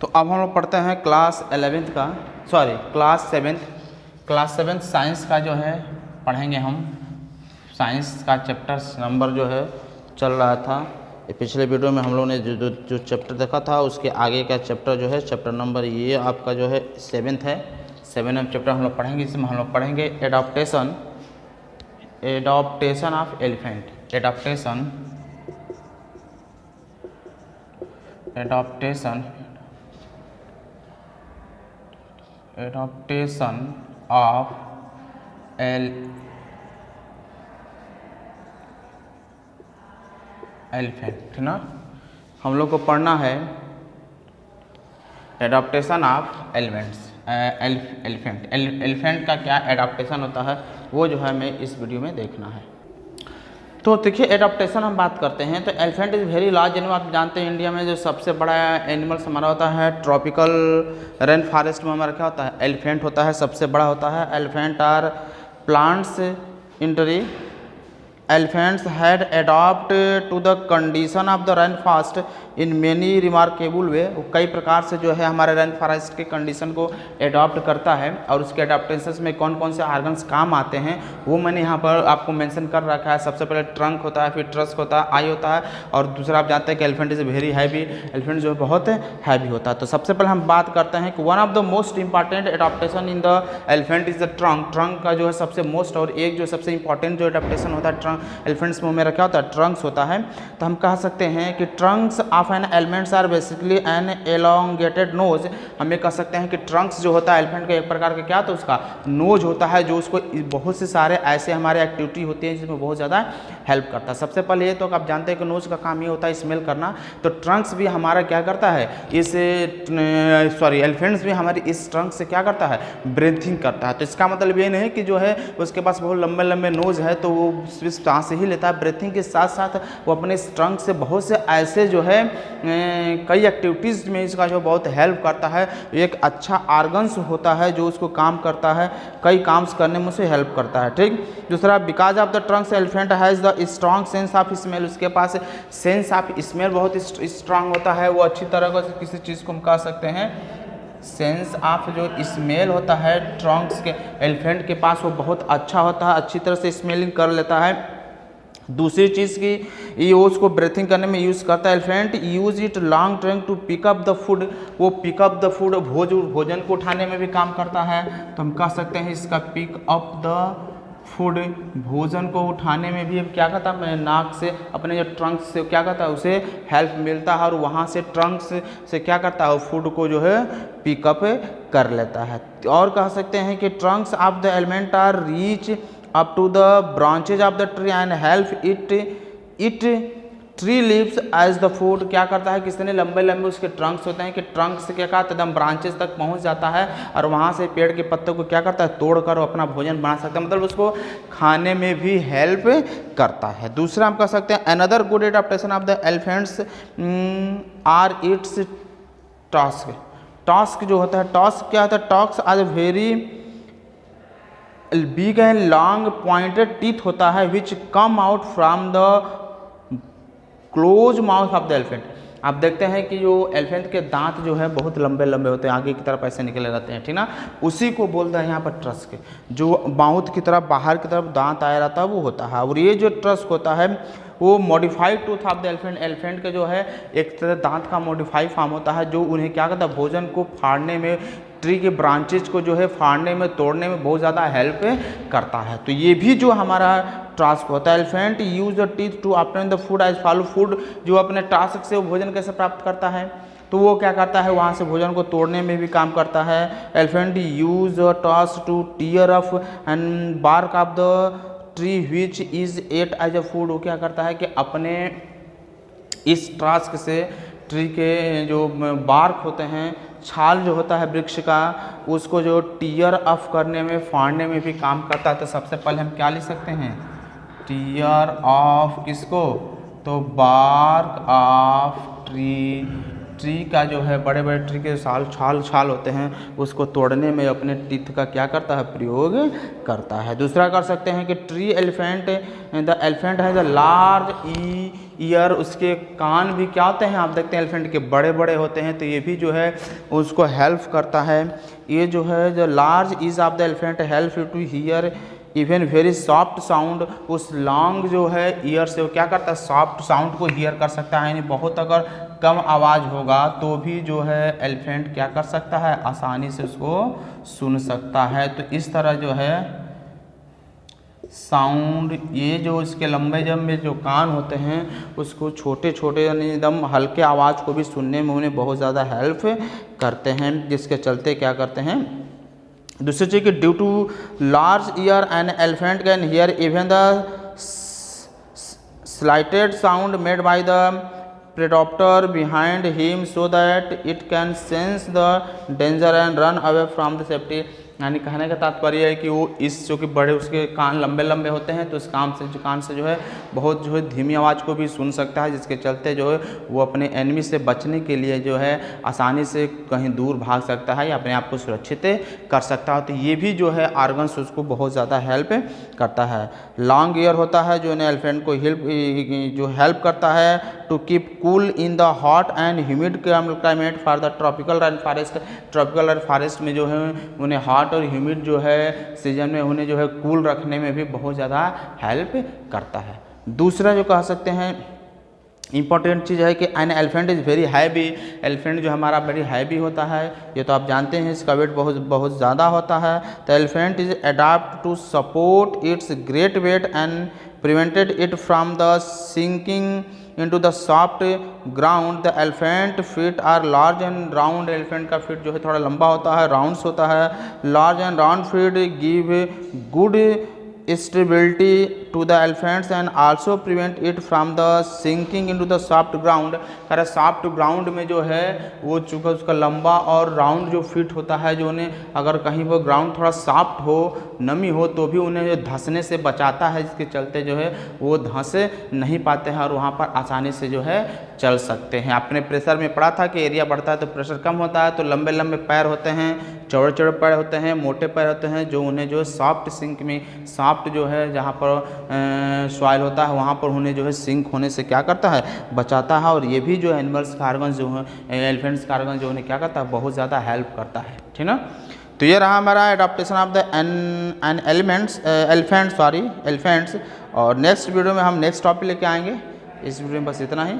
तो अब हम लोग पढ़ते हैं क्लास 11th का क्लास सेवेंथ साइंस का जो है पढ़ेंगे हम। साइंस का चैप्टर नंबर जो है चल रहा था, पिछले वीडियो में हम लोग ने जो चैप्टर देखा था उसके आगे का चैप्टर जो है चैप्टर नंबर ये आपका जो है 7th है। 7th चैप्टर हम लोग पढ़ेंगे। इसमें हम लोग पढ़ेंगे adaptation of elephant. Adaptation of elephant, ठीक ना। हम लोग को पढ़ना है एडॉप्टेशन ऑफ एलिफेंट। एलिफेंट का क्या एडॉप्टेशन होता है वो जो है हमें इस वीडियो में देखना है। तो देखिए एडॉप्टेशन हम बात करते हैं तो elephant is very large animal. आप जानते हैं इंडिया में जो सबसे बड़ा एनिमल हमारा होता है ट्रॉपिकल रेन फॉरेस्ट में हमारा क्या होता है, एलिफेंट होता है, सबसे बड़ा होता है। Elephant are plants in tree. Elephants had adopted to the condition of the rainforest in many remarkable way। कई प्रकार से जो है हमारे रेन फॉरेस्ट के कंडीशन को एडॉप्ट करता है और उसके एडाप्टेशन में कौन कौन से आर्गन्स काम आते हैं वो मैंने यहाँ पर आपको मेंशन कर रखा है। सबसे पहले ट्रंक होता है, फिर ट्रस्क होता है, आई होता है, और दूसरा आप जानते हैं कि elephant is very heavy. Elephant जो है बहुत हैवी होता है। तो सबसे पहले हम बात करते हैं कि one of the most important adaptation in the elephant is the trunk. Trunk का जो है सबसे मोस्ट और एक जो सबसे इंपॉर्टेंट जो एडॉप्टेशन होता है एलिफेंट्स में मेरा क्या होता है, ट्रंक्स होता है। तो हम कह सकते हैं कि trunks of an elephants are basically an elongated nose. हम ये कह सकते हैं कि ट्रंक्स जो होता है एलिफेंट का एक प्रकार का क्या, तो उसका नोज होता है जो उसको बहुत से सारे ऐसे हमारे एक्टिविटी होती है जिसमें बहुत ज़्यादा हेल्प करता है। सबसे पहले ये तो आप जानते हैं कि नोज का काम ये होता है स्मेल करना, तो ट्रंक्स भी हमारा क्या करता है एलिफेंट्स भी हमारी इस ट्रंक से क्या करता है, ब्रीथिंग करता है। तो इसका मतलब ये नहीं कि जो है उसके पास बहुत लंबे लंबे नोज है तो वो सिर्फ सांस ही लेता है, ब्रीथिंग के साथ साथ वो अपने इस ट्रंक से बहुत से ऐसे जो है कई एक्टिविटीज़ में इसका जो बहुत हेल्प करता है। एक अच्छा आर्गन्स होता है जो उसको काम करता है, कई काम करने में उसे हेल्प करता है, ठीक। दूसरा because of the Trunks elephant has the strong sense of smell. उसके पास सेंस ऑफ स्मेल बहुत स्ट्रांग होता है, वो अच्छी तरह से किसी चीज़ को हम कह सकते हैं सेंस ऑफ जो स्मेल होता है ट्रंक्स के एलिफेंट के पास वो बहुत अच्छा होता है, अच्छी तरह से स्मेलिंग कर लेता है। दूसरी चीज़ की ये उसको ब्रीथिंग करने में यूज़ करता है। Elephant use it long trunk to pick up the food. वो पिकअप द फूड भोजन को उठाने में भी काम करता है। तो हम कह सकते हैं इसका पिक अप द फूड, भोजन को उठाने में भी क्या कहता है, नाक से अपने जो ट्रंक से क्या कहता है उसे हेल्प मिलता है और वहाँ से ट्रंक से क्या करता है फूड को जो है पिकअप कर लेता है। और कह सकते हैं कि trunks of the elephant are reach up to the branches of the tree and help it tree leaves as the food. क्या करता है, कितने लंबे लंबे उसके ट्रंक्स होते हैं कि ट्रंक से क्या कहता है एकदम ब्रांचेस तक पहुंच जाता है और वहां से पेड़ के पत्तों को क्या करता है तोड़कर अपना भोजन बना सकता है, मतलब उसको खाने में भी हेल्प करता है। दूसरा हम कह सकते हैं another good adaptation of the elephants are its tusk. Tusk जो होता है, टस्क क्या होता है, टस्क आज very big and long pointed teeth होता है which come out from the close mouth of the elephant. आप देखते हैं कि जो एलिफेंट के दांत जो है बहुत लंबे लंबे होते हैं, आगे की तरफ ऐसे निकले रहते हैं, ठीक ना। उसी को बोलता है यहाँ पर ट्रस्क। जो माउथ की तरफ बाहर की तरफ दांत आया रहता है वो होता है। और ये जो ट्रस्क होता है वो modified tooth of the elephant. Elephant के जो है एक तरह दांत का मॉडिफाई फॉर्म होता है जो उन्हें क्या करता है भोजन को फाड़ने में, ट्री के ब्रांचेज को जो है फाड़ने में तोड़ने में बहुत ज़्यादा हेल्प करता है। तो ये भी जो हमारा टास्क होता है elephant use the teeth to obtain the food as follow. Food जो अपने टास्क से वो भोजन कैसे प्राप्त करता है, तो वो क्या करता है वहाँ से भोजन को तोड़ने में भी काम करता है। Elephant use the task to tear off and bark of the tree which is ate as a food. वो क्या करता है कि अपने इस टास्क से ट्री के जो बार्क होते हैं, छाल जो होता है वृक्ष का, उसको जो टीयर ऑफ करने में, फाड़ने में भी काम करता है। तो सबसे पहले हम क्या लिख सकते हैं, टीयर ऑफ किसको, तो बार्क ऑफ ट्री का जो है बड़े बड़े ट्री के छाल होते हैं उसको तोड़ने में अपने टीथ का क्या करता है प्रयोग करता है। दूसरा कर सकते हैं कि tree elephant the elephant has a large year, उसके कान भी क्या होते हैं, आप देखते हैं एलिफेंट के बड़े बड़े होते हैं, तो ये भी जो है उसको हेल्प करता है। ये जो है जो large ears of the elephant help to hear even very soft sound, उस लॉन्ग जो है ईयर से वो क्या करता है, सॉफ्ट साउंड को हियर कर सकता है, यानी बहुत अगर कम आवाज़ होगा तो भी जो है एलिफेंट क्या कर सकता है, आसानी से उसको सुन सकता है। तो इस तरह जो है साउंड, ये जो इसके लंबे लंबे जो कान होते हैं उसको छोटे छोटे यानी एकदम हल्के आवाज़ को भी सुनने में उन्हें बहुत ज़्यादा हेल्प करते हैं, जिसके चलते क्या करते हैं। दूसरी चीज़ कि due to large ear an elephant can hear even the slighted sound made by the predator behind him so that it can sense the danger and run away from the safety. यानी कहने का तात्पर्य है कि वो इस जो कि बड़े उसके कान लंबे लंबे होते हैं तो इस कान से जो है बहुत जो है धीमी आवाज़ को भी सुन सकता है, जिसके चलते जो है वो अपने एनिमी से बचने के लिए जो है आसानी से कहीं दूर भाग सकता है या अपने आप को सुरक्षित कर सकता है। तो ये भी जो है ऑर्गन्स उसको बहुत ज़्यादा हेल्प करता है। लॉन्ग ईयर होता है जो एलिफेंट को हेल्प करता है to keep cool in the hot and humid climate for the tropical rain forest. Tropical rain forest में जो है उन्हें हॉट और ह्यूमिड जो है सीजन में उन्हें जो है कूल रखने में भी बहुत ज़्यादा हेल्प करता है। दूसरा जो कह सकते हैं इंपॉर्टेंट चीज़ है कि an elephant is very heavy. Elephant जो हमारा बड़ी हैवी होता है, ये तो आप जानते हैं, इसका वेट बहुत ज़्यादा होता है। तो elephant is adapt to support its great weight and prevented it from the sinking into the soft ground. The elephant feet are large and round. elephant का feet जो है थोड़ा लंबा होता है, rounds होता है। large and round feet give good stability to the elephants and also prevent it from the sinking into the soft ground। अरे सॉफ्ट ग्राउंड में जो है वो चूँकि उसका लंबा और राउंड जो फिट होता है, जो उन्हें अगर कहीं वो ग्राउंड थोड़ा सॉफ्ट हो, नमी हो, तो भी उन्हें जो धंसने से बचाता है, जिसके चलते जो है वो धंस नहीं पाते हैं और वहाँ पर आसानी से जो है चल सकते हैं। आपने प्रेशर में पढ़ा था कि एरिया बढ़ता है तो प्रेशर कम होता है, तो लंबे लंबे पैर होते हैं, चौड़े चौड़े पैर होते हैं, मोटे पैर होते हैं, जो उन्हें जो सॉफ्ट सिंक में सॉफ्ट जो है जहाँ पर सॉइल होता है वहाँ पर उन्हें जो है सिंक होने से क्या करता है, बचाता है। और ये भी जो एनिमल्स का ऑर्गन्स जो है, एलिफेंट्स का ऑर्गन्स जो उन्हें क्या करता है, बहुत ज़्यादा हेल्प करता है, ठीक ना। तो ये रहा हमारा एडाप्टेशन ऑफ द एलिफेंट्स। और नेक्स्ट वीडियो में हम नेक्स्ट टॉपिक लेके आएंगे। इस वीडियो में बस इतना ही।